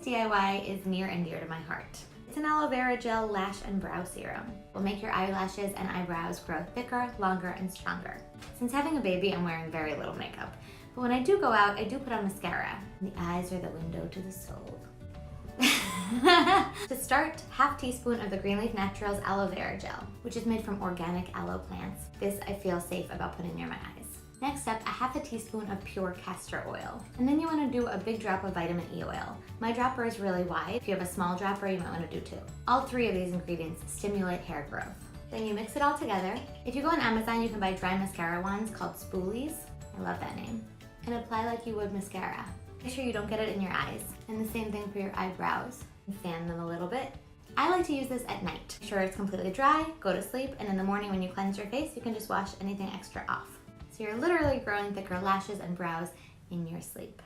DIY is near and dear to my heart. It's an aloe vera gel lash and brow serum. It will make your eyelashes and eyebrows grow thicker, longer, and stronger. Since having a baby, I'm wearing very little makeup. But when I do go out, I do put on mascara. The eyes are the window to the soul. To start, half teaspoon of the Greenleaf Naturals aloe vera gel, which is made from organic aloe plants. This I feel safe about putting near my eyes. Next up, a half a teaspoon of pure castor oil. And then you want to do a big drop of vitamin E oil. My dropper is really wide. If you have a small dropper, you might want to do two. All three of these ingredients stimulate hair growth. Then you mix it all together. If you go on Amazon, you can buy dry mascara wands called spoolies. I love that name. And apply like you would mascara. Make sure you don't get it in your eyes. And the same thing for your eyebrows. Fan them a little bit. I like to use this at night. Make sure it's completely dry, go to sleep, and in the morning when you cleanse your face, you can just wash anything extra off. So you're literally growing thicker lashes and brows in your sleep.